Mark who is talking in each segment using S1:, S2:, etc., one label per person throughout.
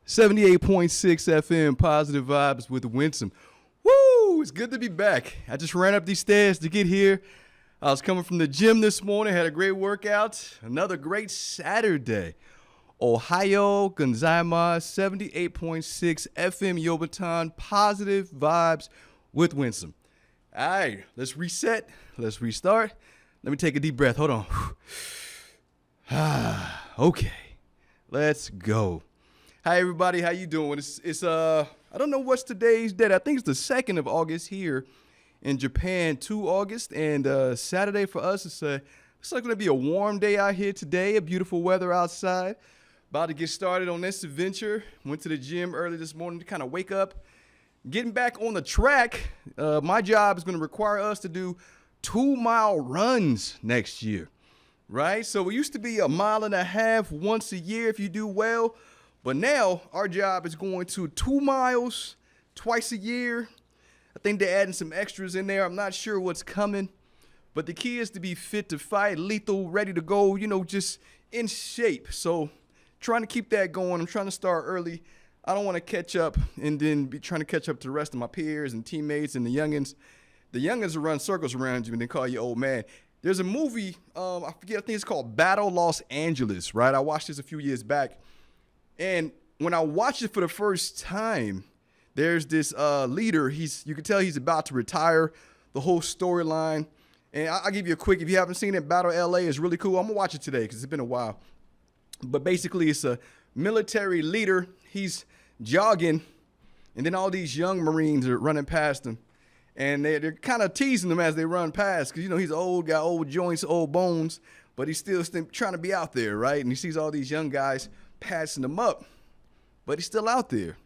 S1: 78.6 FM, positive vibes with Winsome. Woo! It's good to be back. I just ran up these stairs to get here. I was coming from the gym this morning, had a great workout. Another great Saturday. Ohio gozaimasu, 78.6 FM Yobaton, positive vibes with Winsome. All right, let's reset. Let's restart. Let me take a deep breath. Hold on. Okay, let's go. Hi everybody, how you doing? It's I don't know what's today's date. I think it's the 2nd of August here in Japan, 2 August, and Saturday for us. It's like gonna be a warm day out here today. A beautiful weather outside. About to get started on this adventure. Went to the gym early this morning to kind of wake up. Getting back on the track. My job is gonna require us to do 2-mile runs next year, right? So it used to be 1.5 miles once a year if you do well. But now our job is going to 2 miles twice a year. I think they're adding some extras in there. I'm not sure what's coming. But the key is to be fit to fight, lethal, ready to go, just in shape. So trying to keep that going. I'm trying to start early. I don't want to catch up and then be trying to catch up to the rest of my peers and teammates and the youngins. The youngins will run circles around you and they call you old man. There's a movie, I forget, I think it's called Battle Los Angeles, right? I watched this a few years back. And when I watched it for the first time, there's this leader. You can tell he's about to retire. The whole storyline. And I'll give you a quick, if you haven't seen it, Battle LA is really cool. I'm going to watch it today because it's been a while. But basically, it's a military leader. He's jogging, and then all these young Marines are running past him. And they're kind of teasing him as they run past because, he's old, got old joints, old bones, but he's still trying to be out there, right? And he sees all these young guys passing him up, but he's still out there.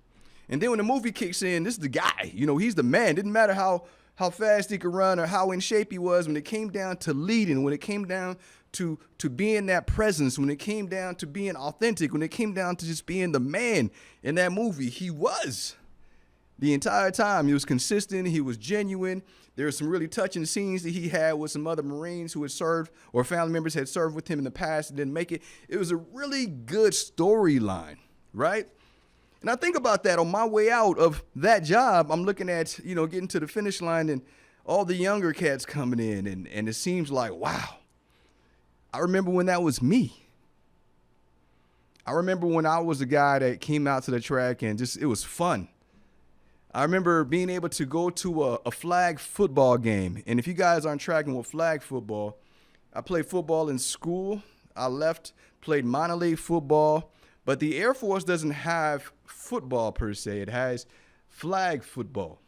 S1: And then when the movie kicks in, this is the guy. He's the man. Didn't matter how fast he could run or how in shape he was. When it came down to leading, when it came down to being that presence, when it came down to being authentic, when it came down to just being the man in that movie, he was. The entire time, he was consistent, he was genuine. There were some really touching scenes that he had with some other Marines who had served or family members had served with him in the past and didn't make it. It was a really good storyline, right? And I think about that on my way out of that job. I'm looking at, getting to the finish line and all the younger cats coming in. And it seems like, wow, I remember when that was me. I remember when I was the guy that came out to the track and it was fun. I remember being able to go to a flag football game. And if you guys aren't tracking with flag football, I played football in school. I played minor league football. But the Air Force doesn't have football per se. It has flag football.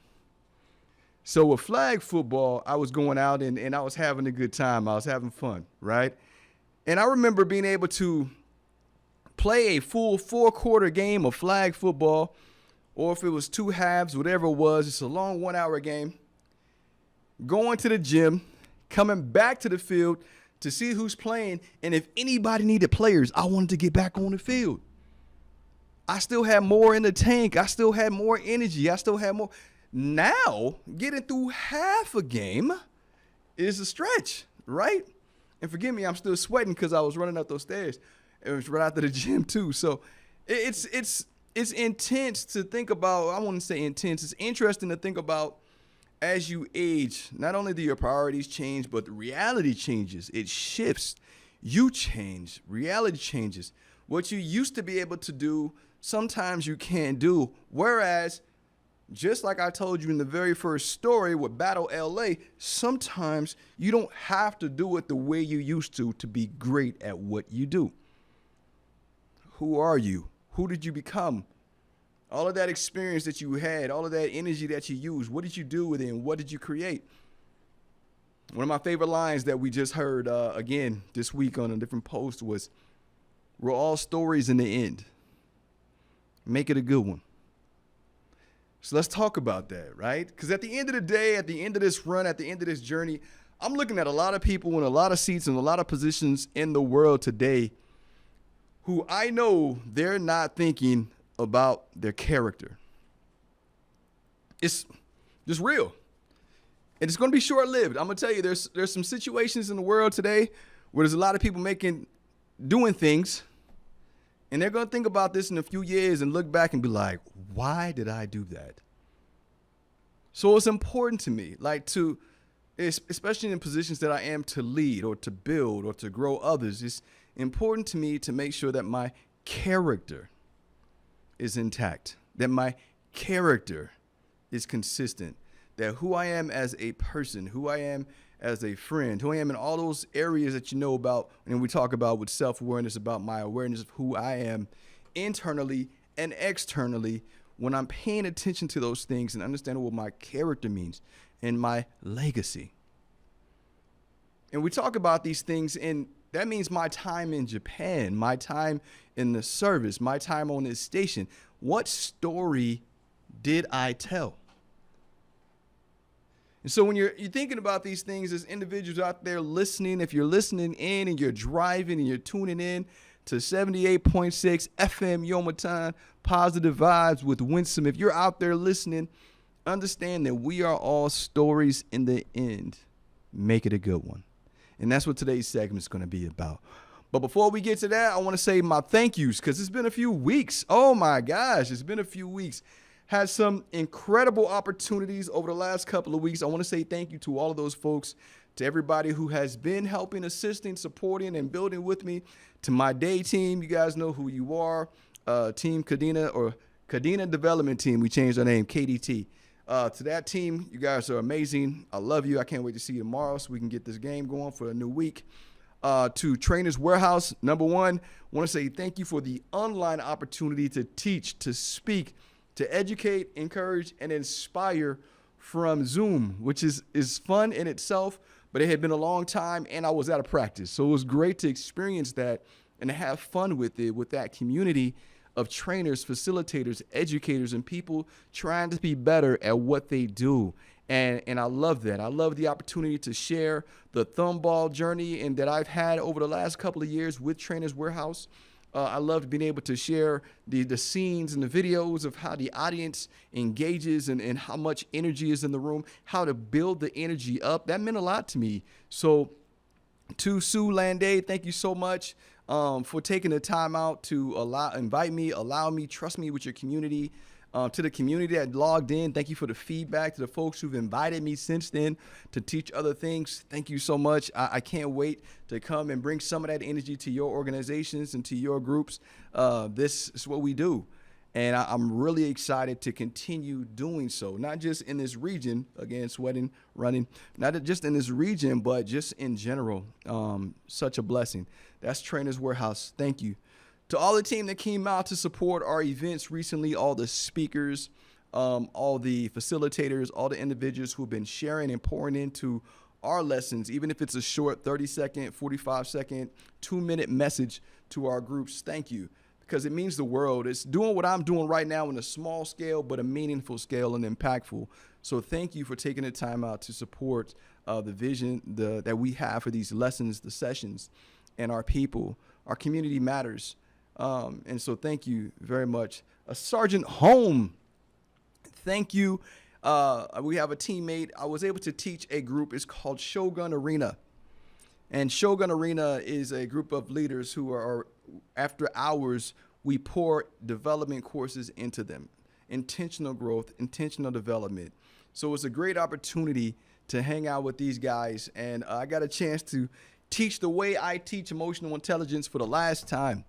S1: So with flag football, I was going out and I was having a good time. I was having fun, right? And I remember being able to play a full 4-quarter game of flag football, or if it was 2 halves, whatever it was, it's a long 1-hour game. Going to the gym, coming back to the field to see who's playing, and if anybody needed players, I wanted to get back on the field. I still had more in the tank. I still had more energy. I still had more. Now, getting through half a game is a stretch, right? And forgive me, I'm still sweating because I was running up those stairs. It was right after the gym too. So it's intense to think about. I wouldn't say intense. It's interesting to think about as you age. Not only do your priorities change, but the reality changes. It shifts. You change. Reality changes. What you used to be able to do, sometimes you can't do. Whereas, just like I told you in the very first story with Battle LA, sometimes you don't have to do it the way you used to be great at what you do. Who are you? Who did you become? All of that experience that you had, all of that energy that you used, what did you do with it and what did you create? One of my favorite lines that we just heard again this week on a different post was, we're all stories in the end. Make it a good one. So let's talk about that, right? Because at the end of the day, at the end of this run, at the end of this journey, I'm looking at a lot of people in a lot of seats and a lot of positions in the world today who I know they're not thinking about their character. It's just real. And it's going to be short-lived. I'm going to tell you, there's some situations in the world today where there's a lot of people doing things And they're going to think about this in a few years and look back and be like, why did I do that? So it's important to me, like especially in positions that I am to lead or to build or to grow others, it's important to me to make sure that my character is intact, that my character is consistent, that who I am as a person, who I am as a friend, who I am in all those areas that you know about, and we talk about with self-awareness, about my awareness of who I am internally and externally, when I'm paying attention to those things and understanding what my character means and my legacy. And we talk about these things, and that means my time in Japan, my time in the service, my time on this station. What story did I tell? And so when you're thinking about these things as individuals out there listening, if you're listening in and you're driving and you're tuning in to 78.6 FM Yomatan, Positive Vibes with Winsome, if you're out there listening, understand that we are all stories in the end. Make it a good one. And that's what today's segment is going to be about. But before we get to that, I want to say my thank yous, because it's been a few weeks. Oh my gosh, it's been a few weeks. Had some incredible opportunities over the last couple of weeks. I want to say thank you to all of those folks, to everybody who has been helping, assisting, supporting, and building with me, to my day team. You guys know who you are. Team Kadena, or Kadena Development Team. We changed our name, KDT. To that team, you guys are amazing. I love you. I can't wait to see you tomorrow so we can get this game going for a new week. To Trainers Warehouse, number one, I want to say thank you for the online opportunity to teach, to speak, to educate, encourage, and inspire from Zoom, which is fun in itself, but it had been a long time and I was out of practice. So it was great to experience that and to have fun with it, with that community of trainers, facilitators, educators, and people trying to be better at what they do. And I love that. I love the opportunity to share the thumball journey and that I've had over the last couple of years with Trainers Warehouse. I loved being able to share the scenes and the videos of how the audience engages and how much energy is in the room, how to build the energy up. That meant a lot to me. So to Sue Landay, thank you so much for taking the time out to invite me, allow me, trust me with your community. To the community that logged in, thank you for the feedback. To the folks who've invited me since then to teach other things, thank you so much. I can't wait to come and bring some of that energy to your organizations and to your groups. This is what we do. And I'm really excited to continue doing so, not just in this region, again, sweating, running, not just in this region, but just in general. Such a blessing. That's Trainers Warehouse. Thank you. To all the team that came out to support our events recently, all the speakers, all the facilitators, all the individuals who've been sharing and pouring into our lessons, even if it's a short 30-second, 45-second, 2-minute message to our groups, thank you, because it means the world. It's doing what I'm doing right now in a small scale, but a meaningful scale and impactful. So thank you for taking the time out to support the vision that we have for these lessons, the sessions, and our people. Our community matters. And so thank you very much. Sergeant Home, thank you. We have a teammate. I was able to teach a group. It's called Shogun Arena. And Shogun Arena is a group of leaders who are after hours, we pour development courses into them. Intentional growth, intentional development. So it's a great opportunity to hang out with these guys. And I got a chance to teach the way I teach emotional intelligence for the last time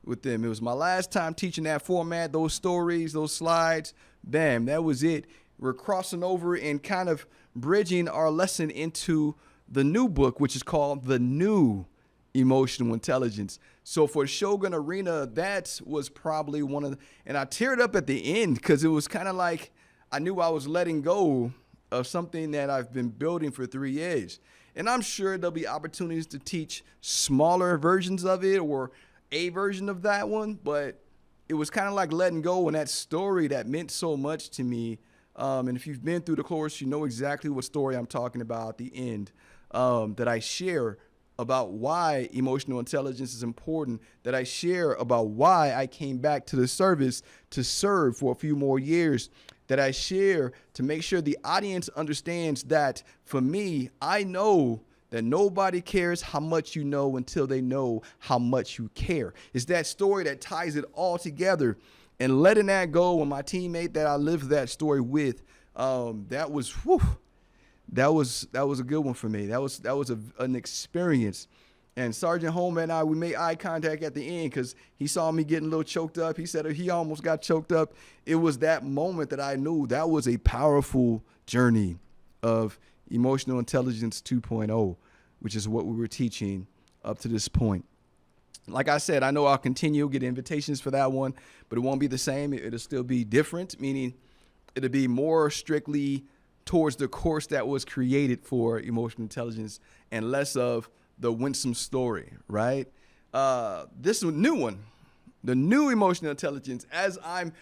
S1: with them. It was my last time teaching that format, those stories, those slides. Bam, that was it. We're crossing over and kind of bridging our lesson into the new book, which is called The New Emotional Intelligence. So for Shogun Arena, that was probably one of the, and I teared up at the end because it was kind of like I knew I was letting go of something that I've been building for 3 years. And I'm sure there'll be opportunities to teach smaller versions of it or a version of that one, but it was kind of like letting go in that story that meant so much to me. And if you've been through the course, you know exactly what story I'm talking about at the end, that I share about why emotional intelligence is important, that I share about why I came back to the service to serve for a few more years, that I share to make sure the audience understands that for me, I know that nobody cares how much you know until they know how much you care. It's that story that ties it all together. And letting that go when my teammate that I lived that story with, that was a good one for me. That was an experience. And Sergeant Holman and I, we made eye contact at the end because he saw me getting a little choked up. He said he almost got choked up. It was that moment that I knew that was a powerful journey of emotional intelligence 2.0, which is what we were teaching up to this point. Like I said, I know I'll continue to get invitations for that one, but it won't be the same. It'll still be different, meaning it'll be more strictly towards the course that was created for emotional intelligence and less of the winsome story, right? This new one, the new emotional intelligence, as I'm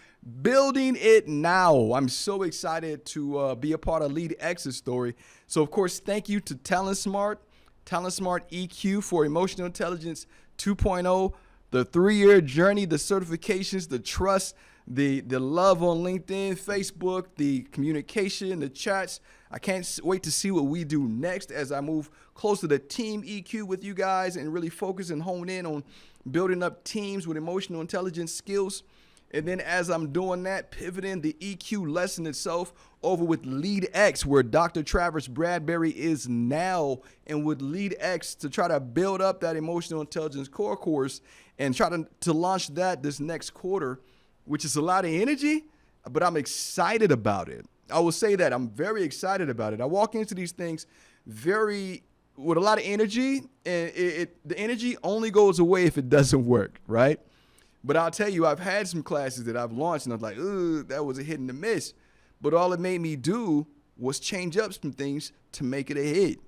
S1: building it now, I'm so excited to be a part of Lead X's story. So, of course, thank you to Talent Smart EQ for Emotional Intelligence 2.0, the 3-year journey, the certifications, the trust, the love on LinkedIn, Facebook, the communication, the chats. I can't wait to see what we do next as I move closer to Team EQ with you guys and really focus and hone in on building up teams with emotional intelligence skills. And then as I'm doing that, pivoting the EQ lesson itself over with Lead X, where Dr. Travis Bradbury is now, and with Lead X to try to build up that emotional intelligence core course and try to launch that this next quarter, which is a lot of energy, but I'm excited about it. I will say that I'm very excited about it. I walk into these things with a lot of energy, and the energy only goes away if it doesn't work, right? But I'll tell you, I've had some classes that I've launched, and I was like, ooh, that was a hit and a miss. But all it made me do was change up some things to make it a hit.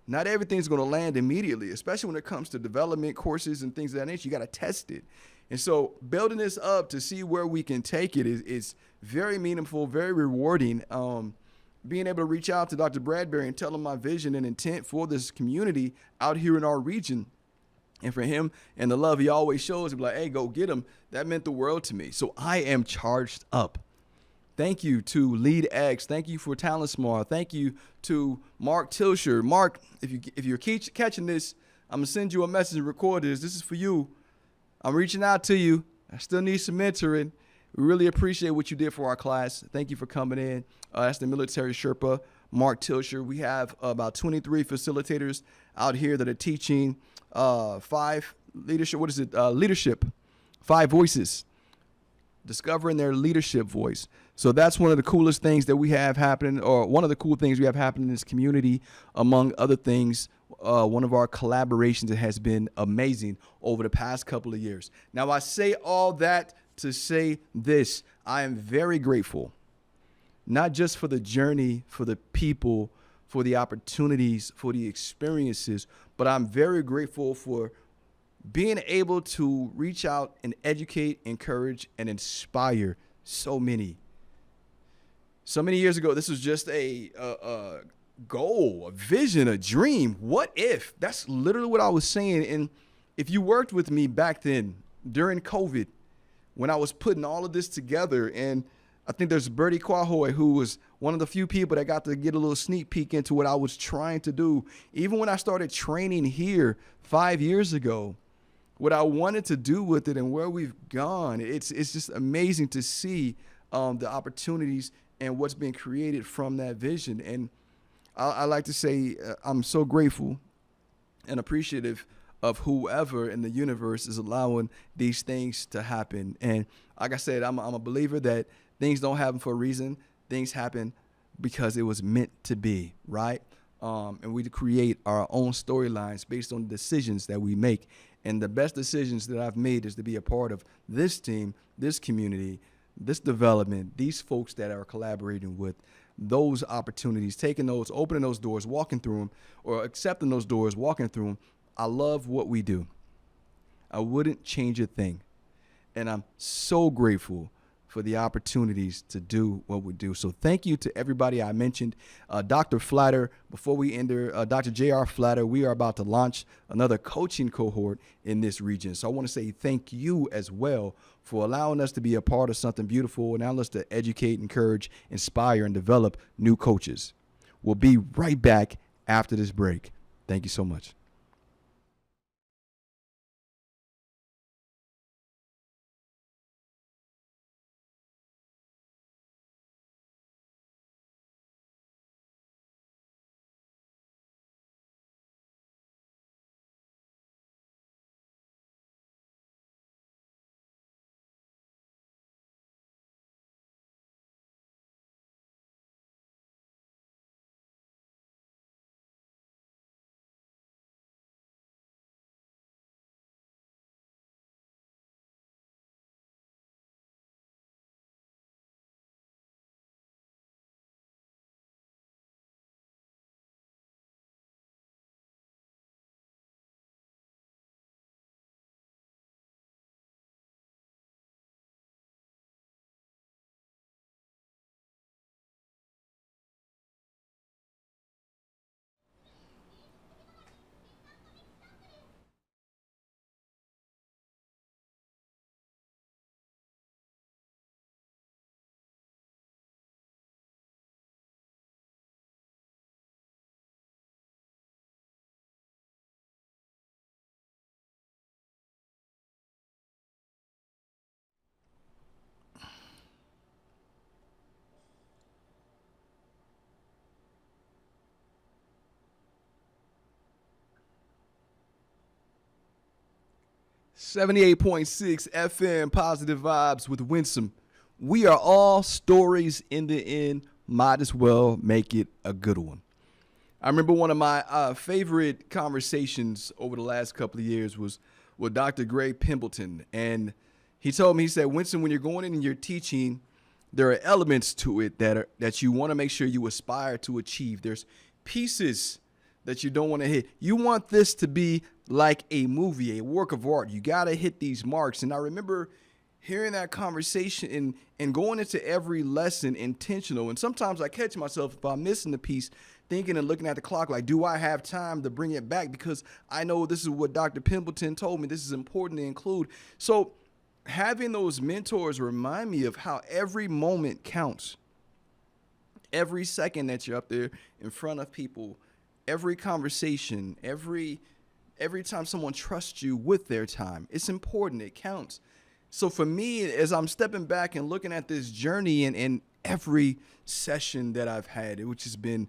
S1: Not everything's going to land immediately, especially when it comes to development courses and things of that nature. You got to test it. And so building this up to see where we can take it is very meaningful, very rewarding. Being able to reach out to Dr. Bradbury and tell him my vision and intent for this community out here in our region. And for him and the love he always shows, he'd be like, hey, go get him. That meant the world to me. So I am charged up. Thank you to Lead X. Thank you for Talent Smart. Thank you to Mark Tilsher. Mark, if you're catching this, I'm going to send you a message and record this. This is for you. I'm reaching out to you. I still need some mentoring. We really appreciate what you did for our class. Thank you for coming in. That's the military Sherpa, Mark Tilsher. We have about 23 facilitators out here that are teaching 5 leadership, 5 voices, discovering their leadership voice. So that's one of the coolest things that we have happening, or one of the cool things we have happening in this community, among other things. One of our collaborations that has been amazing over the past couple of years. Now, I say all that to say this. I am very grateful, not just for the journey, for the people, for the opportunities, for the experiences, but I'm very grateful for being able to reach out and educate, encourage, and inspire so many. So many years ago, this was just a goal, a vision, a dream. What if? That's literally what I was saying. And if you worked with me back then during COVID, when I was putting all of this together, and I think there's Bertie Quahoy, who was one of the few people that got to get a little sneak peek into what I was trying to do. Even when I started training here 5 years ago, what I wanted to do with it and where we've gone, it's just amazing to see the opportunities and what's been created from that vision. And I like to say I'm so grateful and appreciative of whoever in the universe is allowing these things to happen. And like I said, I'm a believer that things don't happen for a reason. Things happen because it was meant to be, right? And we create our own storylines based on the decisions that we make. And the best decisions that I've made is to be a part of this team, this community, this development, these folks that are collaborating with, those opportunities, taking those, opening those doors, walking through them, or accepting those doors, walking through them. I love what we do. I wouldn't change a thing. And I'm so grateful for the opportunities to do what we do. So thank you to everybody I mentioned. Dr. Flatter, before we enter, Dr. J.R. Flatter, we are about to launch another coaching cohort in this region. So I want to say thank you as well for allowing us to be a part of something beautiful and allowing us to educate, encourage, inspire, and develop new coaches. We'll be right back after this break. Thank you so much. '78.6 FM, positive vibes with Winsome. We are all stories in the end. Might as well make it a good one. I remember one of my favorite conversations over the last couple of years was with Dr. Gray Pimpleton. And he told me, he said, Winston, when you're going in and you're teaching, there are elements to it that you want to make sure you aspire to achieve. There's pieces that you don't want to hit. You want this to be like a movie, a work of art. You got to hit these marks. And I remember hearing that conversation and going into every lesson intentional. And sometimes I catch myself if I'm missing the piece, thinking and looking at the clock like, do I have time to bring it back? Because I know this is what Dr. Pimpleton told me. This is important to include. So having those mentors remind me of how every moment counts. Every second that you're up there in front of people, every conversation, every time someone trusts you with their time, it's important. It counts. So for me, as I'm stepping back and looking at this journey and every session that I've had, which has been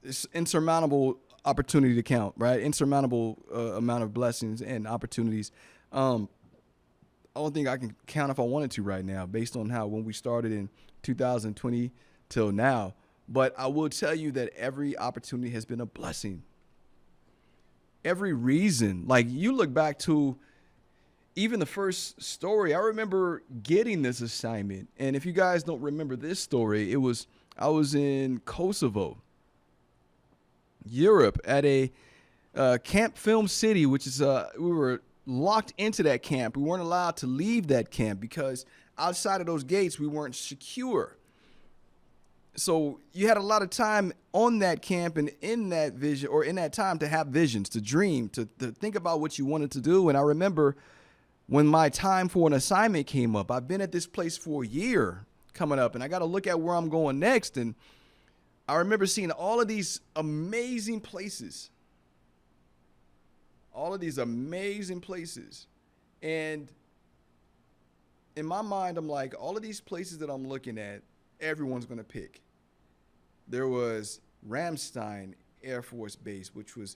S1: this insurmountable opportunity to count, right? Insurmountable amount of blessings and opportunities. I don't think I can count if I wanted to right now based on how when we started in 2020 till now. But I will tell you that every opportunity has been a blessing. Every reason, like you look back to even the first story, I remember getting this assignment. And if you guys don't remember this story, I was in Kosovo, Europe, at a Camp Film City, which is we were locked into that camp. We weren't allowed to leave that camp because outside of those gates, we weren't secure. So you had a lot of time on that camp and in that vision or in that time to have visions, to dream, to think about what you wanted to do. And I remember when my time for an assignment came up, I've been at this place for a year coming up and I got to look at where I'm going next. And I remember seeing all of these amazing places, And in my mind, I'm like, all of these places that I'm looking at, everyone's going to pick. There was Ramstein Air Force Base, which was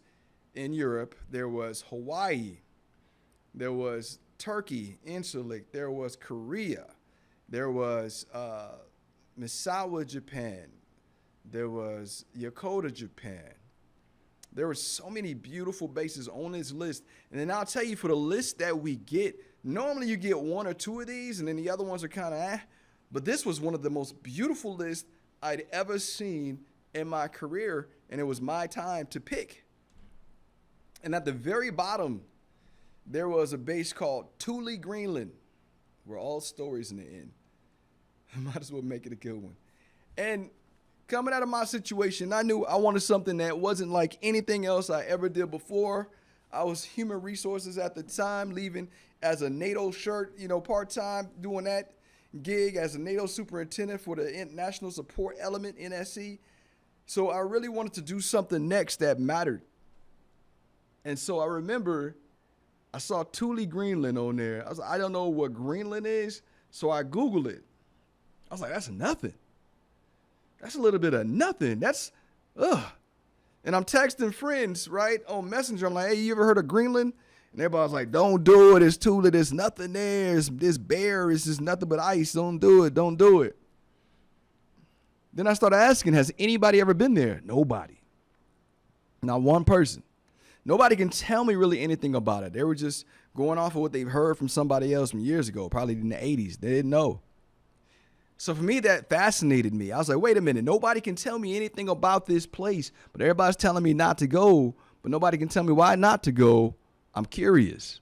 S1: in Europe. There was Hawaii. There was Turkey, Incirlik. There was Korea. There was Misawa, Japan. There was Yokota, Japan. There were so many beautiful bases on this list. And then I'll tell you, for the list that we get, normally you get one or two of these, and then the other ones are kind of But this was one of the most beautiful lists I'd ever seen in my career, and it was my time to pick. And at the very bottom, there was a base called Thule, Greenland, where all stories in the end. I might as well make it a good one. And coming out of my situation, I knew I wanted something that wasn't like anything else I ever did before. I was human resources at the time, leaving as a NATO shirt, part-time, doing that gig as a NATO superintendent for the National Support Element, NSC. So I really wanted to do something next that mattered. And so I remember I saw Thule, Greenland on there. I was like, I don't know what Greenland is. So I Googled it. I was like, that's nothing. That's a little bit of nothing. That's, ugh. And I'm texting friends, right, on Messenger. I'm like, hey, you ever heard of Greenland? And everybody's like, don't do it. It's Thule. There's nothing there. It's this bear. It's just nothing but ice. Don't do it. Don't do it. Then I started asking, has anybody ever been there? Nobody. Not one person. Nobody can tell me really anything about it. They were just going off of what they've heard from somebody else from years ago, probably in the 80s. They didn't know. So for me, that fascinated me. I was like, wait a minute. Nobody can tell me anything about this place, but everybody's telling me not to go, but nobody can tell me why not to go. I'm curious.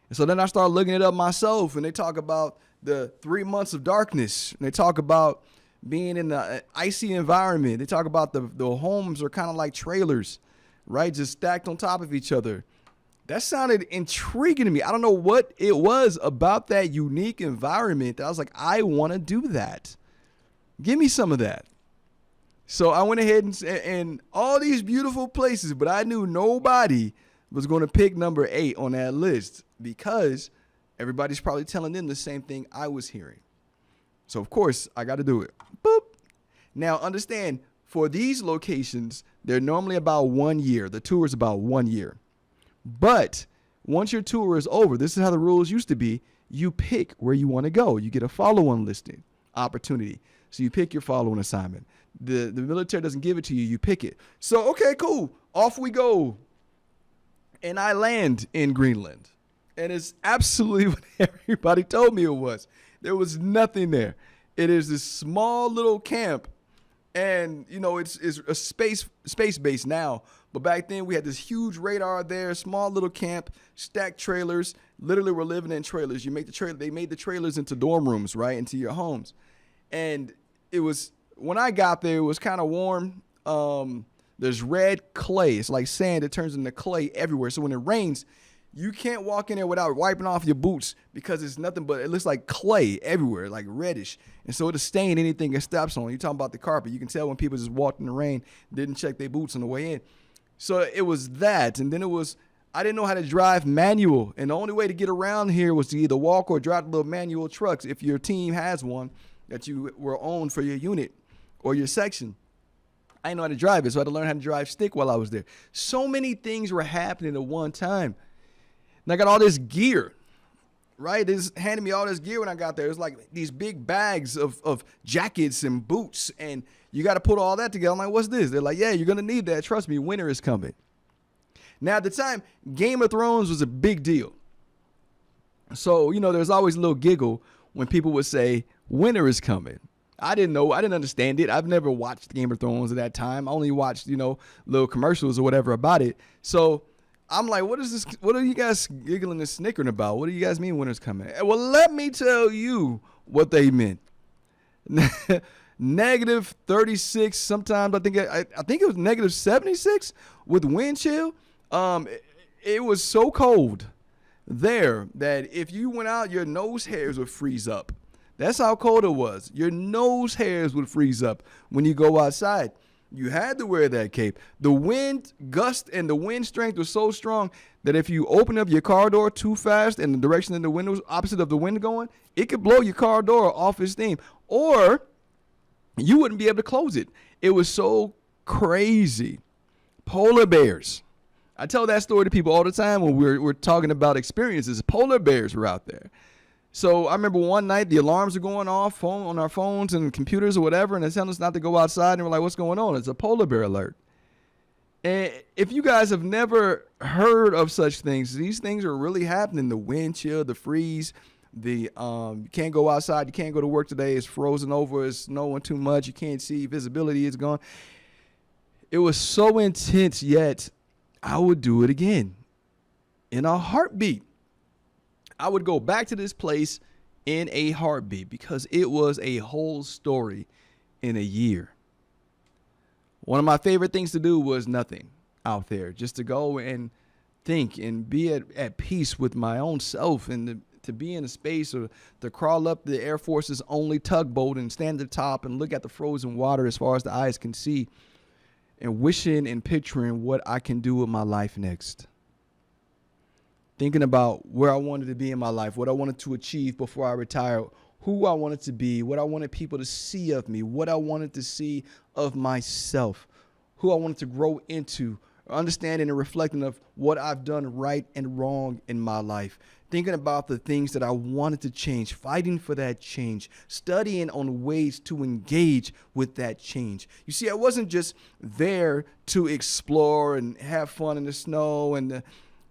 S1: And so then I started looking it up myself, and they talk about the 3 months of darkness, and they talk about being in the icy environment. They talk about the homes are kind of like trailers, right? Just stacked on top of each other. That sounded intriguing to me. I don't know what it was about that unique environment that I was like, I want to do that. Give me some of that. So I went ahead and all these beautiful places, but I knew nobody was going to pick number 8 on that list because everybody's probably telling them the same thing I was hearing. So, of course, I got to do it. Boop. Now, understand, for these locations, they're normally about 1 year. The tour is about 1 year. But once your tour is over, this is how the rules used to be. You pick where you want to go. You get a follow-on listing opportunity. So you pick your follow-on assignment. The military doesn't give it to you. You pick it. So, okay, cool. Off we go. And I land in Greenland. And it's absolutely what everybody told me it was. There was nothing there. It is this small little camp. And, you know, it's a space base now. But back then we had this huge radar there, small little camp, stacked trailers. Literally we're living in trailers. They made the trailers into dorm rooms, right, into your homes. And it was, when I got there, it was kind of warm. There's red clay. It's like sand. It turns into clay everywhere. So when it rains, you can't walk in there without wiping off your boots because it's nothing but, it looks like clay everywhere, like reddish. And so it'll stain anything it steps on. You're talking about the carpet. You can tell when people just walked in the rain, didn't check their boots on the way in. So it was that. And then I didn't know how to drive manual. And the only way to get around here was to either walk or drive the little manual trucks if your team has one that you were on for your unit or your section. I didn't know how to drive it, so I had to learn how to drive stick while I was there. So many things were happening at one time. And I got all this gear, right? They just handed me all this gear when I got there. It was like these big bags of jackets and boots, and you got to put all that together. I'm like, what's this? They're like, yeah, you're going to need that. Trust me, winter is coming. Now, at the time, Game of Thrones was a big deal. So, you know, there's always a little giggle when people would say, winter is coming. I didn't know. I didn't understand it. I've never watched Game of Thrones at that time. I only watched, you know, little commercials or whatever about it. So I'm like, what is this? What are you guys giggling and snickering about? What do you guys mean winter's coming? Well, let me tell you what they meant. Negative 36. Sometimes I think it was negative 76 with wind chill. It was so cold there that if you went out, your nose hairs would freeze up. That's how cold it was. Your nose hairs would freeze up when you go outside. You had to wear that cape. The wind gust and the wind strength was so strong that if you open up your car door too fast in the direction that the wind was opposite of the wind going, it could blow your car door off its steam, or you wouldn't be able to close it. It was so crazy. Polar bears. I tell that story to people all the time when we're talking about experiences. Polar bears were out there. So I remember one night the alarms are going off on our phones and computers or whatever, and they tell us not to go outside, and we're like, what's going on? It's a polar bear alert. And if you guys have never heard of such things, these things are really happening. The wind chill, the freeze, you can't go outside, you can't go to work today, it's frozen over, it's snowing too much, you can't see, visibility is gone. It was so intense, yet I would do it again in a heartbeat. I would go back to this place in a heartbeat because it was a whole story in a year. One of my favorite things to do was nothing out there, just to go and think and be at peace with my own self, and to be in a space or to crawl up the Air Force's only tugboat and stand at the top and look at the frozen water as far as the eyes can see. and wishing and picturing what I can do with my life next. Thinking about where I wanted to be in my life, what I wanted to achieve before I retired, who I wanted to be, what I wanted people to see of me, what I wanted to see of myself, who I wanted to grow into, understanding and reflecting of what I've done right and wrong in my life, thinking about the things that I wanted to change, fighting for that change, studying on ways to engage with that change. You see, I wasn't just there to explore and have fun in the snow and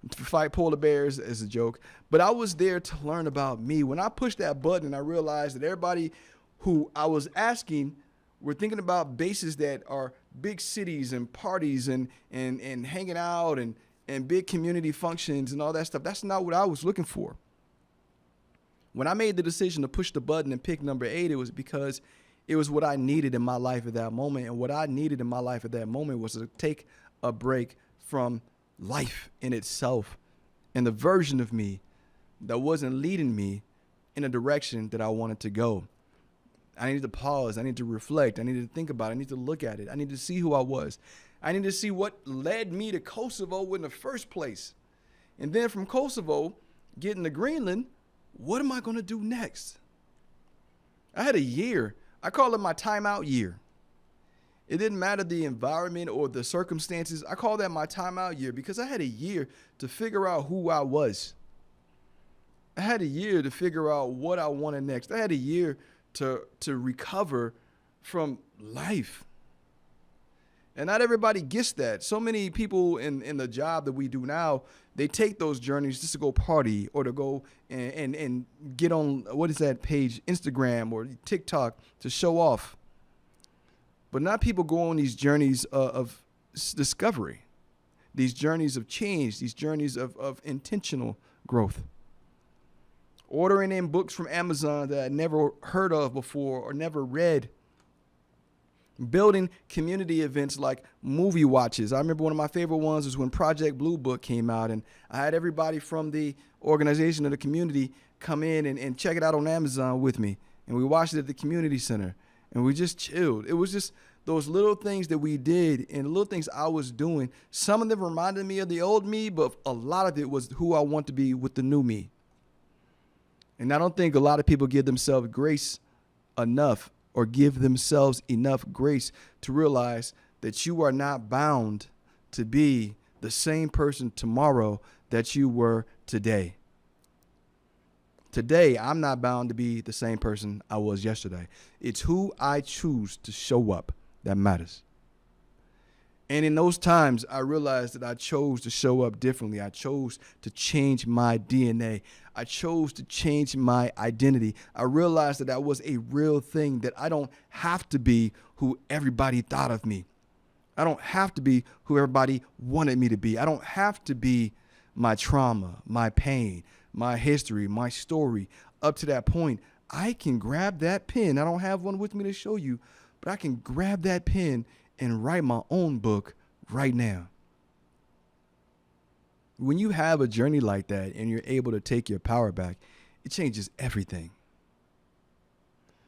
S1: to fight polar bears as a joke, but I was there to learn about me. When I pushed that button, I realized that everybody who I was asking were thinking about bases that are big cities and parties and hanging out and big community functions and all that stuff. That's not what I was looking for. When I made the decision to push the button and pick number 8, it was because it was what I needed in my life at that moment. And what I needed in my life at that moment was to take a break from life in itself and the version of me that wasn't leading me in a direction that I wanted to go. I needed to pause. I needed to reflect. I needed to think about it. I needed to look at it. I needed to see who I was. I needed to see what led me to Kosovo in the first place. And then from Kosovo, getting to Greenland, what am I going to do next? I had a year. I call it my timeout year. It didn't matter the environment or the circumstances. I call that my timeout year because I had a year to figure out who I was. I had a year to figure out what I wanted next. I had a year to recover from life. And not everybody gets that. So many people in the job that we do now, they take those journeys just to go party or to go and get on, what is that page, Instagram or TikTok to show off. But not people go on these journeys of discovery, these journeys of change, these journeys of intentional growth. Ordering in books from Amazon that I never heard of before or never read. Building community events like movie watches. I remember one of my favorite ones was when Project Blue Book came out, and I had everybody from the organization or the community come in and check it out on Amazon with me. And we watched it at the community center, and we just chilled. It was just those little things that we did and the little things I was doing. Some of them reminded me of the old me, but a lot of it was who I want to be with the new me. And I don't think a lot of people give themselves grace enough or give themselves enough grace to realize that you are not bound to be the same person tomorrow that you were today. Today, I'm not bound to be the same person I was yesterday. It's who I choose to show up that matters. And in those times, I realized that I chose to show up differently. I chose to change my DNA. I chose to change my identity. I realized that that was a real thing, that I don't have to be who everybody thought of me. I don't have to be who everybody wanted me to be. I don't have to be my trauma, my pain, my history, my story. Up to that point, I can grab that pen. I don't have one with me to show you, but I can grab that pen and write my own book right now. When you have a journey like that and you're able to take your power back, it changes everything.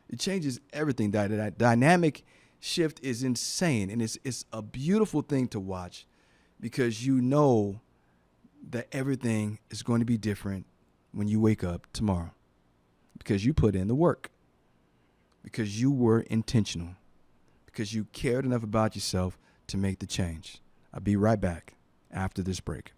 S1: It changes everything. That dynamic shift is insane, and it's a beautiful thing to watch because you know that everything is going to be different when you wake up tomorrow because you put in the work, because you were intentional, because you cared enough about yourself to make the change. I'll be right back after this break.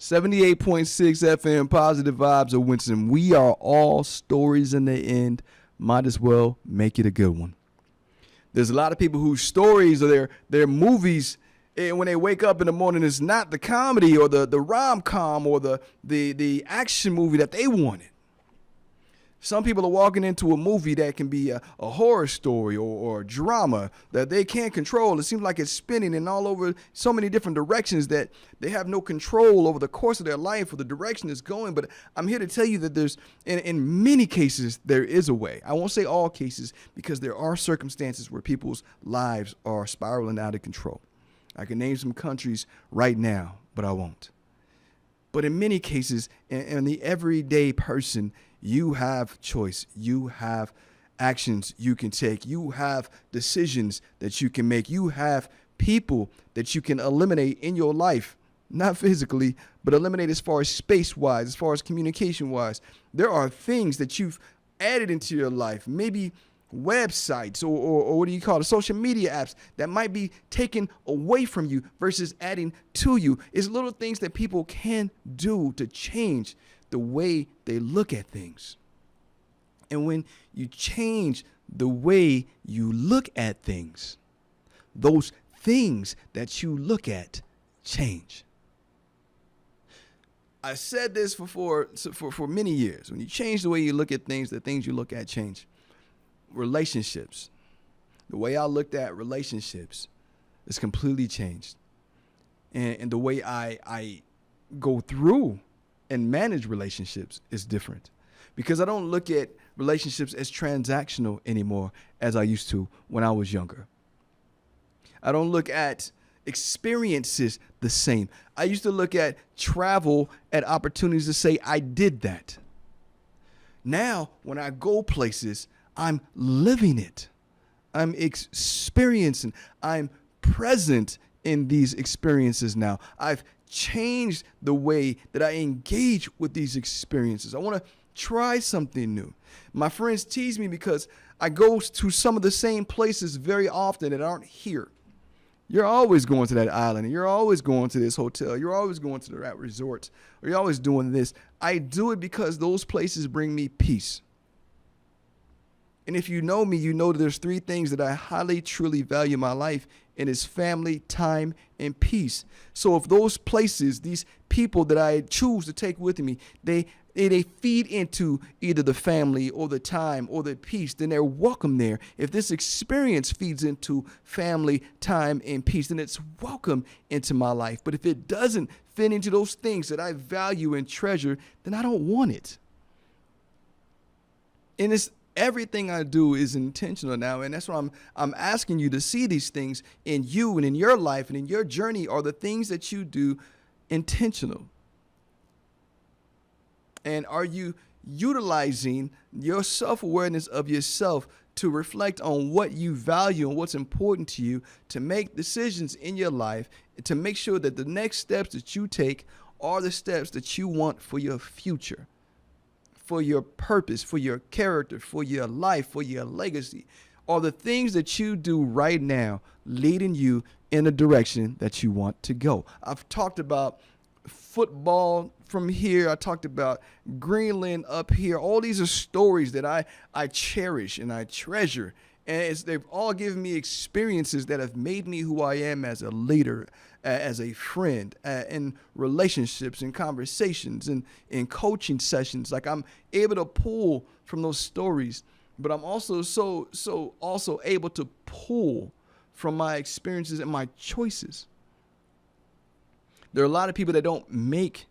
S1: 78.6 FM, Positive Vibes of Winston. We are all stories in the end. Might as well make it a good one. There's a lot of people whose stories or their movies, and when they wake up in the morning, it's not the comedy or the rom-com or the action movie that they wanted. Some people are walking into a movie that can be a horror story or a drama that they can't control. It seems like it's spinning in all over so many different directions that they have no control over the course of their life or the direction it's going. But I'm here to tell you that there's, in many cases, there is a way. I won't say all cases because there are circumstances where people's lives are spiraling out of control. I can name some countries right now, but I won't. But in many cases, in the everyday person, you have choice. You have actions you can take. You have decisions that you can make. You have people that you can eliminate in your life, not physically, but eliminate as far as space-wise, as far as communication-wise. There are things that you've added into your life, maybe websites or what do you call it, social media apps that might be taken away from you versus adding to you. It's little things that people can do to change the way they look at things. And when you change the way you look at things, those things that you look at change. I said this for many years. When you change the way you look at things, the things you look at change. Relationships. The way I looked at relationships is completely changed. And the way I go through and manage relationships is different because I don't look at relationships as transactional anymore as I used to when I was younger. I don't look at experiences the same. I used to look at travel at opportunities to say I did that. Now, when I go places, I'm living it. I'm experiencing. I'm present in these experiences now. I've changed the way that I engage with these experiences. I want to try something new. My friends tease me because I go to some of the same places very often that aren't here. You're always going to that island, and you're always going to this hotel. You're always going to that resort, or you're always doing this. I do it because those places bring me peace. And if you know me, you know that there's three things that I highly, truly value in my life, and it's family, time, and peace. So if those places, these people that I choose to take with me, they feed into either the family or the time or the peace, then they're welcome there. If this experience feeds into family, time, and peace, then it's welcome into my life. But if it doesn't fit into those things that I value and treasure, then I don't want it. And it's everything I do is intentional now, and that's why I'm asking you to see these things in you and in your life and in your journey. Are the things that you do intentional? And are you utilizing your self-awareness of yourself to reflect on what you value and what's important to you, to make decisions in your life, to make sure that the next steps that you take are the steps that you want for your future, for your purpose, for your character, for your life, for your legacy? Are the things that you do right now leading you in a direction that you want to go? I've talked about football from here. I talked about Greenland up here. All these are stories that I cherish and I treasure. And they've all given me experiences that have made me who I am as a leader, as a friend, in relationships and conversations and in coaching sessions. Like, I'm able to pull from those stories, but I'm also also able to pull from my experiences and my choices. There are a lot of people that don't make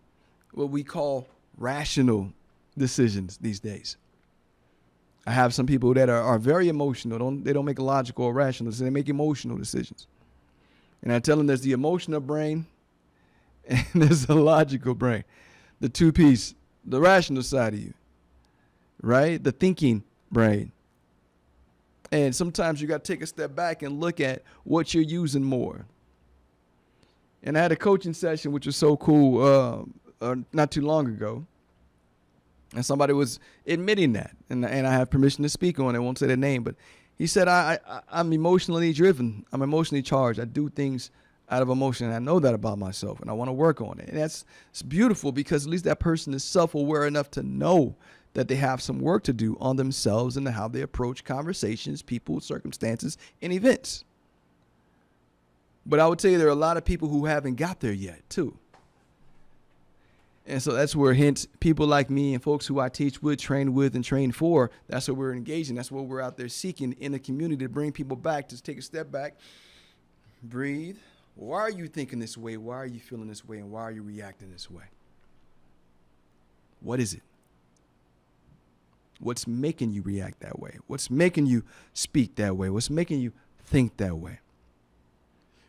S1: what we call rational decisions these days. I have some people that are very emotional. They don't make logical or rational decisions. They make emotional decisions. And I tell them there's the emotional brain and there's the logical brain. The two-piece, the rational side of you, right? The thinking brain. And sometimes you got to take a step back and look at what you're using more. And I had a coaching session, which was so cool, not too long ago. And somebody was admitting that, and I have permission to speak on it. I won't say their name, but he said, I'm emotionally driven. I'm emotionally charged. I do things out of emotion. And I know that about myself, and I want to work on it. And it's beautiful because at least that person is self-aware enough to know that they have some work to do on themselves and how they approach conversations, people, circumstances, and events. But I would tell you there are a lot of people who haven't got there yet, too. And so that's where, hence, people like me and folks who I teach with, train with, and train for, that's what we're engaging. That's what we're out there seeking in the community to bring people back, to take a step back, breathe. Why are you thinking this way? Why are you feeling this way? And why are you reacting this way? What is it? What's making you react that way? What's making you speak that way? What's making you think that way?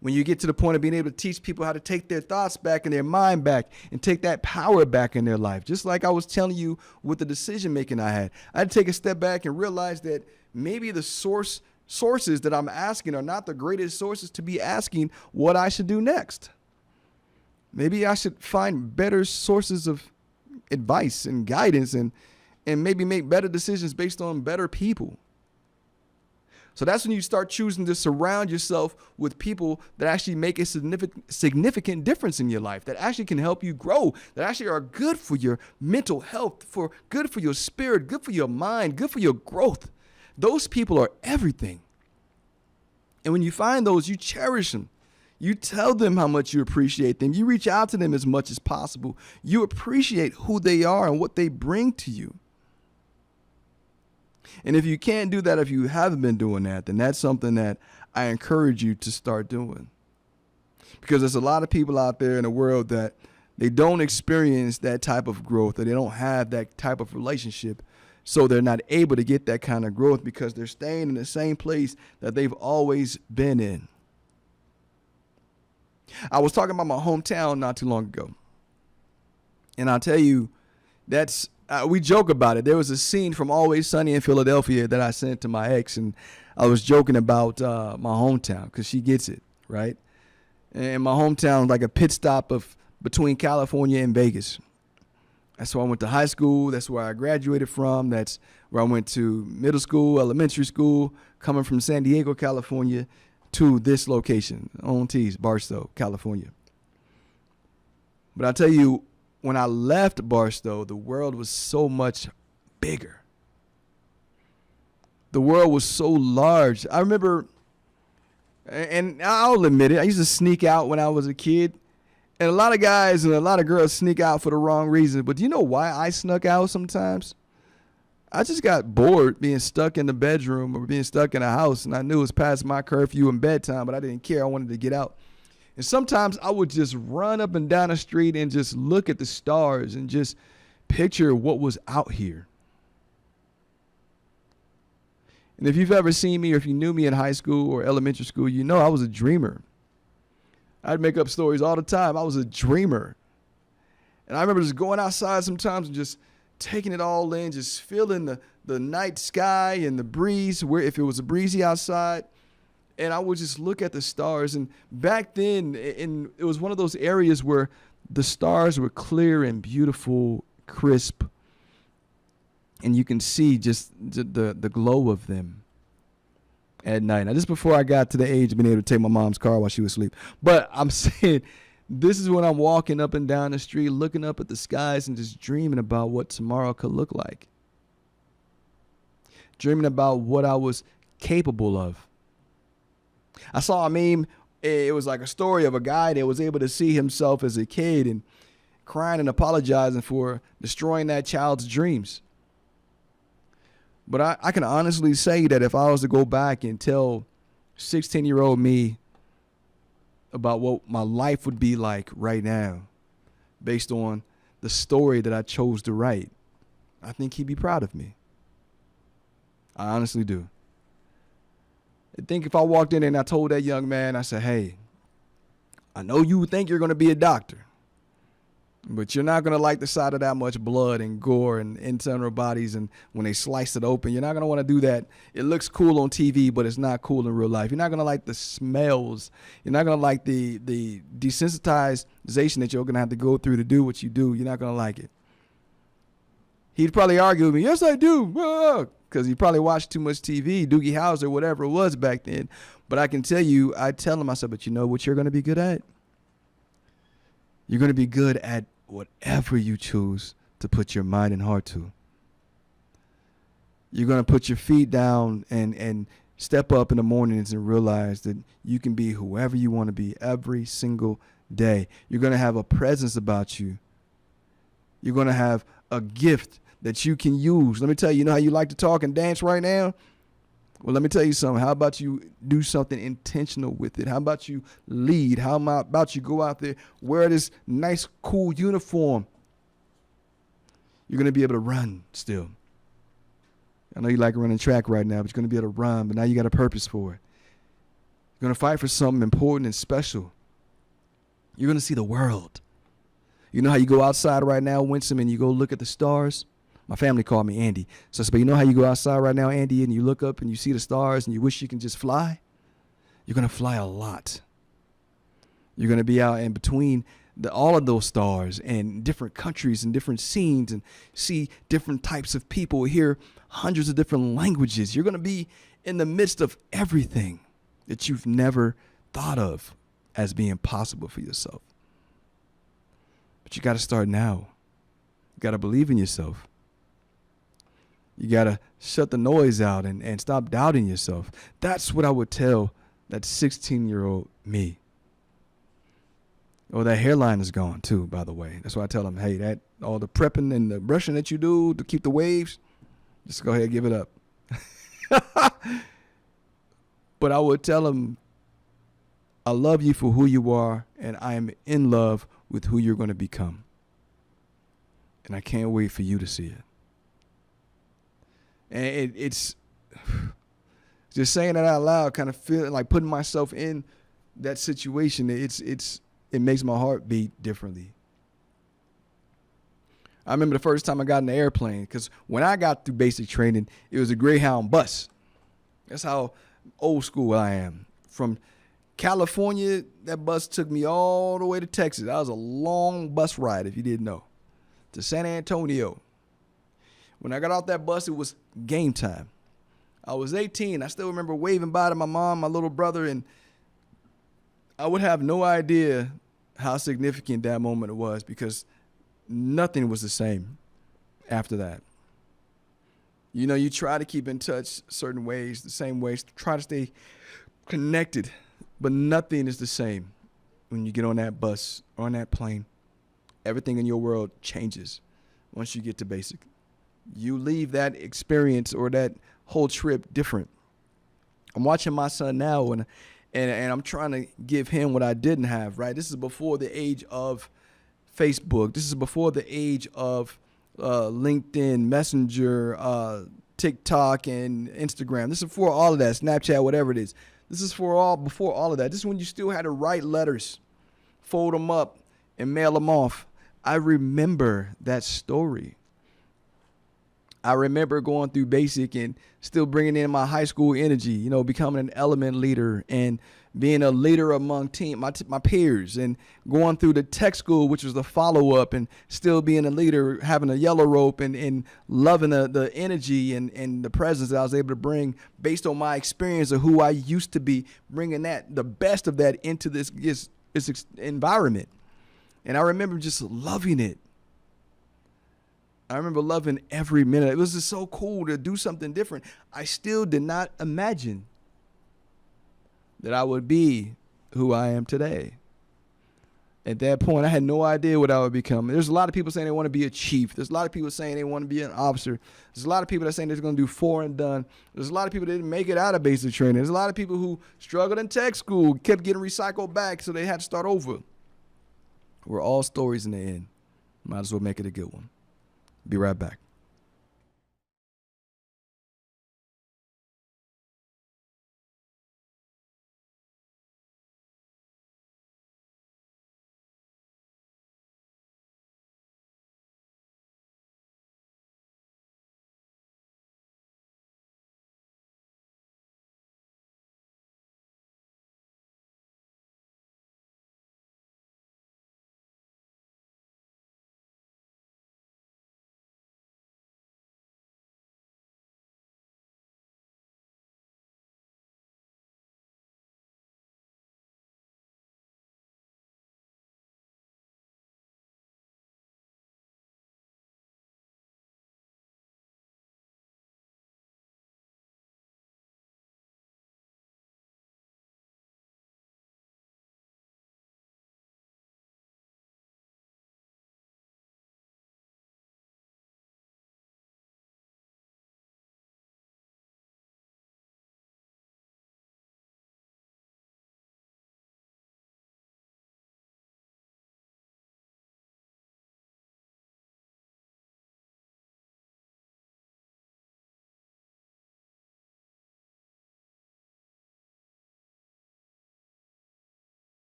S1: When you get to the point of being able to teach people how to take their thoughts back and their mind back and take that power back in their life, just like I was telling you with the decision making I had to take a step back and realize that maybe the sources that I'm asking are not the greatest sources to be asking what I should do next. Maybe I should find better sources of advice and guidance and maybe make better decisions based on better people. So that's when you start choosing to surround yourself with people that actually make a significant difference in your life, that actually can help you grow, that actually are good for your mental health, good for your spirit, good for your mind, good for your growth. Those people are everything. And when you find those, you cherish them. You tell them how much you appreciate them. You reach out to them as much as possible. You appreciate who they are and what they bring to you. And if you can't do that, if you haven't been doing that, then that's something that I encourage you to start doing. Because there's a lot of people out there in the world that they don't experience that type of growth, or they don't have that type of relationship. So they're not able to get that kind of growth because they're staying in the same place that they've always been in. I was talking about my hometown not too long ago. And I'll tell you, we joke about it. There was a scene from Always Sunny in Philadelphia that I sent to my ex, and I was joking about my hometown because she gets it, right? And my hometown is like a pit stop between California and Vegas. That's where I went to high school. That's where I graduated from. That's where I went to middle school, elementary school, coming from San Diego, California, to this location, on Tees, Barstow, California. But I'll tell you, when I left Barstow, the world was so much bigger. The world was so large. I remember, and I'll admit it, I used to sneak out when I was a kid. And a lot of guys and a lot of girls sneak out for the wrong reason. But do you know why I snuck out sometimes? I just got bored being stuck in the bedroom or being stuck in a house. And I knew it was past my curfew and bedtime, but I didn't care. I wanted to get out. And sometimes I would just run up and down the street and just look at the stars and just picture what was out here. And if you've ever seen me or if you knew me in high school or elementary school, you know I was a dreamer. I'd make up stories all the time. I was a dreamer. And I remember just going outside sometimes and just taking it all in, just feeling the night sky and the breeze, where if it was breezy outside. And I would just look at the stars. And back then, it was one of those areas where the stars were clear and beautiful, crisp. And you can see just the glow of them at night. Now, this is before I got to the age of being able to take my mom's car while she was asleep. But I'm saying this is when I'm walking up and down the street, looking up at the skies and just dreaming about what tomorrow could look like. Dreaming about what I was capable of. I saw a meme. It was like a story of a guy that was able to see himself as a kid and crying and apologizing for destroying that child's dreams. But I can honestly say that if I was to go back and tell 16-year-old me about what my life would be like right now, based on the story that I chose to write, I think he'd be proud of me. I honestly do. I think if I walked in there and I told that young man, I said, hey, I know you think you're going to be a doctor, but you're not going to like the sight of that much blood and gore and internal bodies. And when they slice it open, you're not going to want to do that. It looks cool on TV, but it's not cool in real life. You're not going to like the smells. You're not going to like the desensitization that you're going to have to go through to do what you do. You're not going to like it. He'd probably argue with me, yes, I do. because he probably watched too much TV, Doogie Howser, whatever it was back then. But I can tell you, I tell him, I said, but you know what you're going to be good at? You're going to be good at whatever you choose to put your mind and heart to. You're going to put your feet down and step up in the mornings and realize that you can be whoever you want to be every single day. You're going to have a presence about you. You're going to have a gift that you can use. Let me tell you, you know how you like to talk and dance right now? Well, let me tell you something. How about you do something intentional with it? How about you lead? How about you go out there, wear this nice, cool uniform? You're going to be able to run still. I know you like running track right now, but you're going to be able to run, but now you got a purpose for it. You're going to fight for something important and special. You're going to see the world. You know how you go outside right now, Winsome, and you go look at the stars? My family called me Andy. So I said, but you know how you go outside right now, Andy, and you look up and you see the stars and you wish you can just fly? You're going to fly a lot. You're going to be out in between all of those stars and different countries and different scenes and see different types of people, hear hundreds of different languages. You're going to be in the midst of everything that you've never thought of as being possible for yourself. But you got to start now. You got to believe in yourself. You got to shut the noise out and stop doubting yourself. That's what I would tell that 16-year-old me. Oh, that hairline is gone too, by the way. That's why I tell them, hey, that all the prepping and the brushing that you do to keep the waves, just go ahead and give it up. But I would tell them, I love you for who you are, and I am in love with who you're going to become. And I can't wait for you to see it. And it's just saying that out loud, kind of feeling like putting myself in that situation. It makes my heart beat differently. I remember the first time I got in the airplane, because when I got through basic training, it was a Greyhound bus. That's how old school I am. From California, that bus took me all the way to Texas. That was a long bus ride, if you didn't know, to San Antonio. When I got off that bus, it was game time. I was 18. I still remember waving bye to my mom, my little brother, and I would have no idea how significant that moment was, because nothing was the same after that. You know, you try to keep in touch certain ways, the same ways, try to stay connected, but nothing is the same when you get on that bus or on that plane. Everything in your world changes once you get to basic. You leave that experience or that whole trip different. I'm watching my son now, and I'm trying to give him what I didn't have, right? This is before the age of Facebook. This is before the age of LinkedIn, Messenger, TikTok, and Instagram. This is before all of that, Snapchat, whatever it is. This is before all of that. This is when you still had to write letters, fold them up, and mail them off. I remember that story. I remember going through basic and still bringing in my high school energy, you know, becoming an element leader and being a leader among my peers, and going through the tech school, which was the follow-up, and still being a leader, having a yellow rope, and loving the energy and the presence that I was able to bring based on my experience of who I used to be, bringing the best of that into this environment. And I remember just loving it. I remember loving every minute. It was just so cool to do something different. I still did not imagine that I would be who I am today. At that point, I had no idea what I would become. There's a lot of people saying they want to be a chief. There's a lot of people saying they want to be an officer. There's a lot of people that are saying they're going to do 4 and done. There's a lot of people that didn't make it out of basic training. There's a lot of people who struggled in tech school, kept getting recycled back, so they had to start over. We're all stories in the end. Might as well make it a good one. Be right back.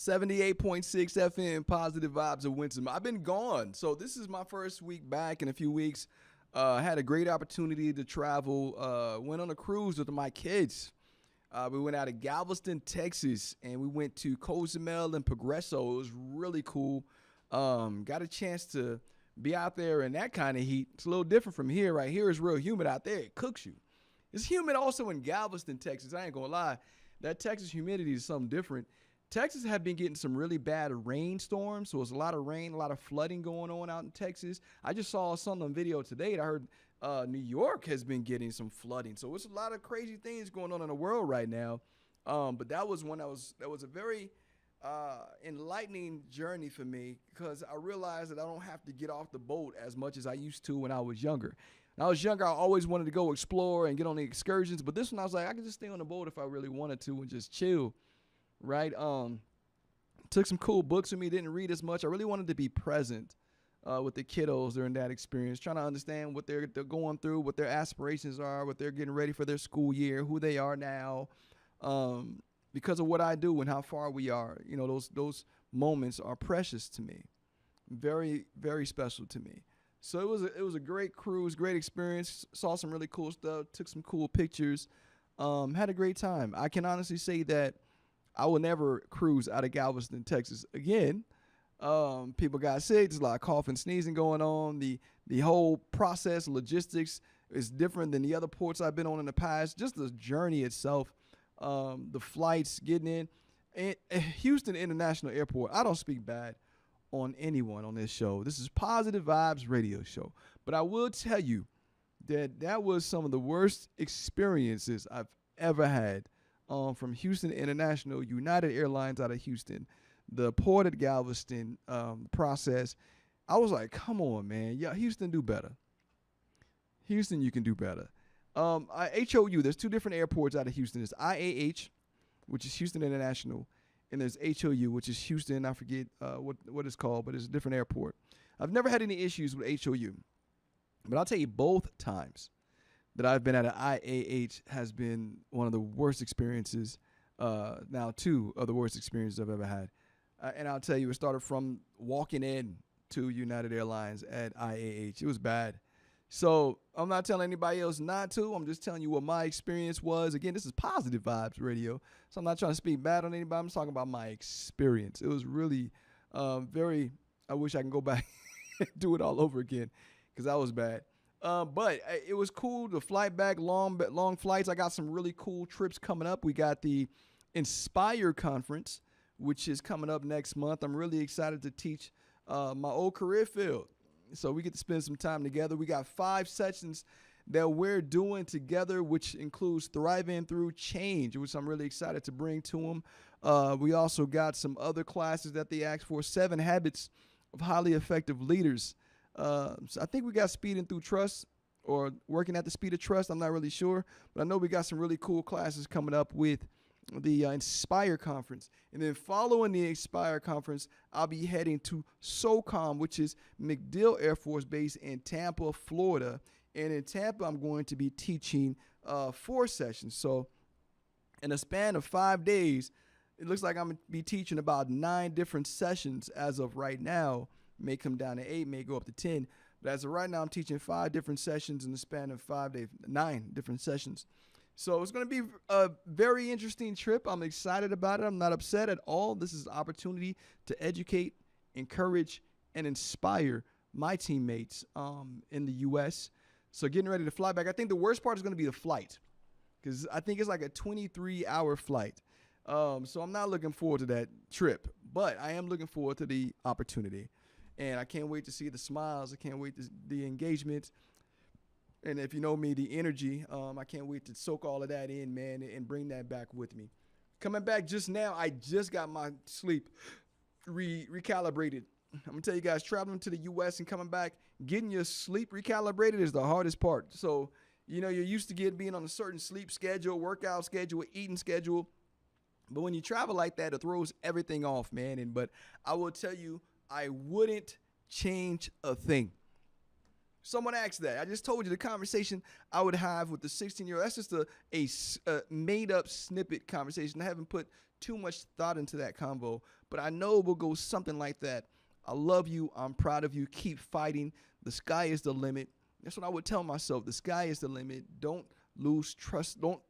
S1: 78.6 FM, Positive Vibes of Winston. I've been gone, so this is my first week back in a few weeks. I had a great opportunity to travel. Went on a cruise with my kids. We went out of Galveston, Texas, and we went to Cozumel and Progreso. It was really cool. Got a chance to be out there in that kind of heat. It's a little different from here. Right here is real humid. Out there, it cooks you. It's humid also in Galveston, Texas. I ain't gonna lie. That Texas humidity is something different. Texas have been getting some really bad rainstorms, so it's a lot of rain, a lot of flooding going on out in Texas. I just saw something on video today. I heard New York has been getting some flooding, so it's a lot of crazy things going on in the world right now. But that was a very enlightening journey for me because I realized that I don't have to get off the boat as much as I used to when I was younger. When I was younger, I always wanted to go explore and get on the excursions, but this one I was like, I can just stay on the boat if I really wanted to and just chill. Right. Took some cool books with me. Didn't read as much. I really wanted to be present with the kiddos during that experience, trying to understand what they're going through, what their aspirations are, what they're getting ready for their school year, who they are now, because of what I do and how far we are. You know, those moments are precious to me, very, very special to me. So it was a great cruise, great experience. Saw some really cool stuff. Took some cool pictures. Had a great time. I can honestly say that I will never cruise out of Galveston, Texas again. People got sick. There's a lot of coughing, sneezing going on. The whole process, logistics is different than the other ports I've been on in the past. Just the journey itself, the flights, getting in. And Houston International Airport, I don't speak bad on anyone on this show. This is Positive Vibes Radio Show. But I will tell you that was some of the worst experiences I've ever had. From Houston International, United Airlines out of Houston, the port at Galveston process. I was like, come on, man. Yeah, Houston, do better. Houston, you can do better. HOU, there's two different airports out of Houston. There's IAH, which is Houston International, and there's HOU, which is Houston. I forget what it's called, but it's a different airport. I've never had any issues with HOU, but I'll tell you both times that I've been at an IAH has been one of the worst experiences, now two of the worst experiences I've ever had. And I'll tell you, it started from walking in to United Airlines at IAH. It was bad. So I'm not telling anybody else not to. I'm just telling you what my experience was. Again, this is Positive Vibes Radio, so I'm not trying to speak bad on anybody. I'm just talking about my experience. It was really I wish I can go back and do it all over again because that was bad. But it was cool. The flight back, long flights. I got some really cool trips coming up. We got the Inspire Conference, which is coming up next month. I'm really excited to teach my old career field. So we get to spend some time together. We got 5 sessions that we're doing together, which includes Thriving Through Change, which I'm really excited to bring to them. We also got some other classes that they asked for, 7 Habits of Highly Effective Leaders. So I think we got Speeding Through Trust or Working at the Speed of Trust. I'm not really sure, but I know we got some really cool classes coming up with the Inspire Conference. And then following the Inspire Conference, I'll be heading to SOCOM, which is MacDill Air Force Base in Tampa, Florida. And in Tampa, I'm going to be teaching 4 sessions. So in a span of 5 days, it looks like I'm going to be teaching about 9 different sessions as of right now. May come down to 8, may go up to 10. But as of right now, I'm teaching 5 different sessions in the span of 5 days, 9 different sessions. So it's going to be a very interesting trip. I'm excited about it. I'm not upset at all. This is an opportunity to educate, encourage, and inspire my teammates in the U.S. So getting ready to fly back. I think the worst part is going to be the flight because I think it's like a 23-hour flight. So I'm not looking forward to that trip, but I am looking forward to the opportunity. And I can't wait to see the smiles. I can't wait to the engagement. And if you know me, the energy, I can't wait to soak all of that in, man, and bring that back with me. Coming back just now, I just got my sleep recalibrated. I'm going to tell you guys, traveling to the U.S. and coming back, getting your sleep recalibrated is the hardest part. So, you know, you're used to being on a certain sleep schedule, workout schedule, eating schedule. But when you travel like that, it throws everything off, man. But I will tell you, I wouldn't change a thing. Someone asked that. I just told you the conversation I would have with the 16-year-old. That's just a made-up snippet conversation. I haven't put too much thought into that convo, but I know it will go something like that. I love you. I'm proud of you. Keep fighting. The sky is the limit. That's what I would tell myself. The sky is the limit. Don't lose trust. Don't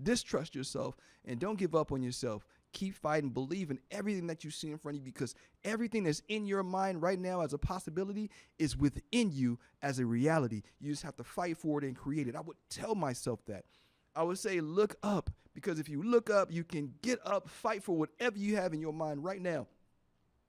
S1: distrust yourself, and don't give up on yourself. Keep fighting. Believe in everything that you see in front of you, because everything that's in your mind right now as a possibility is within you as a reality. You just have to fight for it and create it. I would tell myself that. I would say look up, because if you look up, you can get up, fight for whatever you have in your mind right now.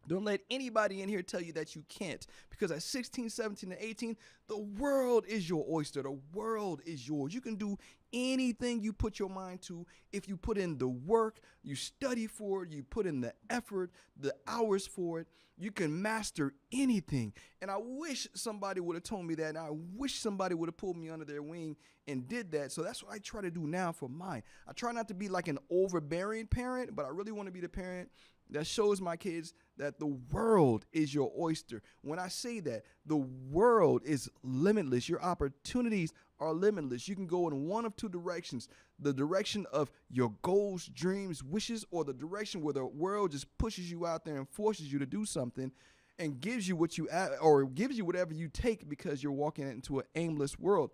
S1: Don't let anybody in here tell you that you can't, because at 16, 17, and 18, the world is your oyster. The world is yours. You can do anything you put your mind to if you put in the work, you study for it, you put in the effort, the hours for it. You can master anything. And I wish somebody would have told me that, and I wish somebody would have pulled me under their wing and did that. So that's what I try to do now for mine. I try not to be like an overbearing parent, but I really want to be the parent that shows my kids that the world is your oyster. When I say that, the world is limitless. Your opportunities are limitless. You can go in one of two directions: the direction of your goals, dreams, wishes, or the direction where the world just pushes you out there and forces you to do something and gives you what you or gives you whatever you take, because you're walking into an aimless world.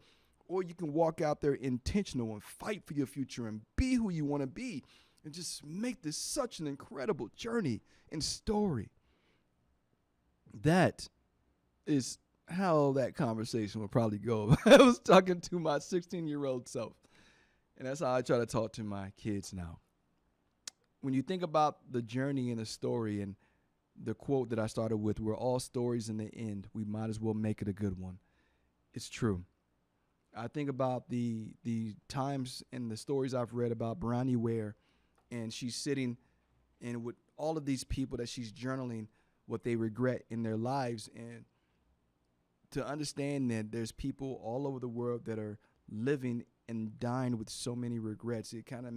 S1: Or you can walk out there intentional and fight for your future and be who you want to be, and just make this such an incredible journey and story. That is how that conversation would probably go. I was talking to my 16-year-old self, and that's how I try to talk to my kids now. When you think about the journey and the story, and the quote that I started with, we're all stories in the end. We might as well make it a good one. It's true. I think about the times and the stories I've read about Bronnie Ware, and she's sitting and with all of these people that she's journaling what they regret in their lives. And to understand that there's people all over the world that are living and dying with so many regrets, it kind of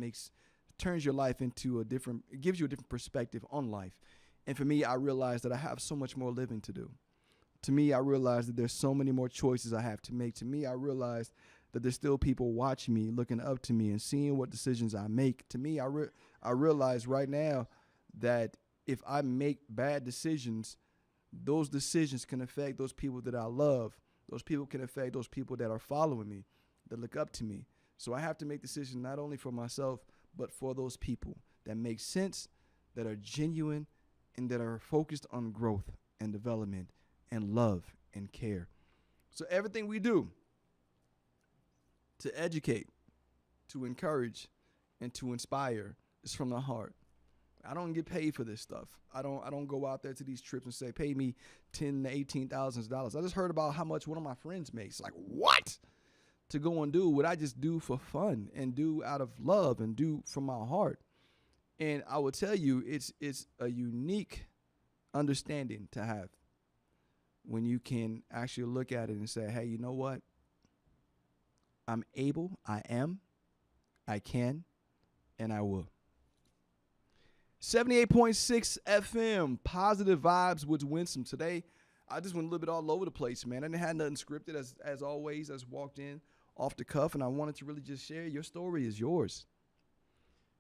S1: turns your life into it gives you a different perspective on life. And for me, I realized that I have so much more living to do. To me, I realized that there's so many more choices I have to make. To me, I realized that there's still people watching me, looking up to me, and seeing what decisions I make. To me, I realize right now that if I make bad decisions, those decisions can affect those people that I love. Those people can affect those people that are following me, that look up to me. So I have to make decisions not only for myself, but for those people that make sense, that are genuine, and that are focused on growth and development and love and care. So everything we do to educate, to encourage, and to inspire is from the heart. I don't get paid for this stuff. I don't go out there to these trips and say, pay me $10,000 to $18,000. I just heard about how much one of my friends makes. Like, what? To go and do what I just do for fun and do out of love and do from my heart. And I will tell you, it's a unique understanding to have when you can actually look at it and say, hey, you know what? I'm able, I am, I can, and I will. 78.6 FM, positive vibes with Winsome. Today, I just went a little bit all over the place, man. I didn't have nothing scripted as always. I just walked in off the cuff, and I wanted to really just share. Your story is yours.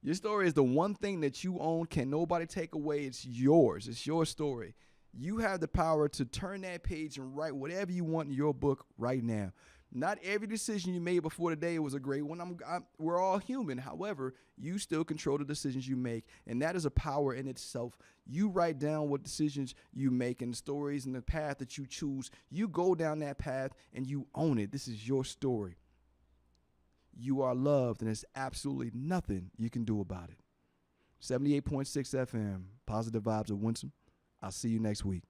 S1: Your story is the one thing that you own. Can nobody take away. It's yours. It's your story. You have the power to turn that page and write whatever you want in your book right now. Not every decision you made before today was a great one. We're all human. However, you still control the decisions you make, and that is a power in itself. You write down what decisions you make and the stories and the path that you choose. You go down that path, and you own it. This is your story. You are loved, and there's absolutely nothing you can do about it. 78.6 FM, positive vibes of Winsome. I'll see you next week.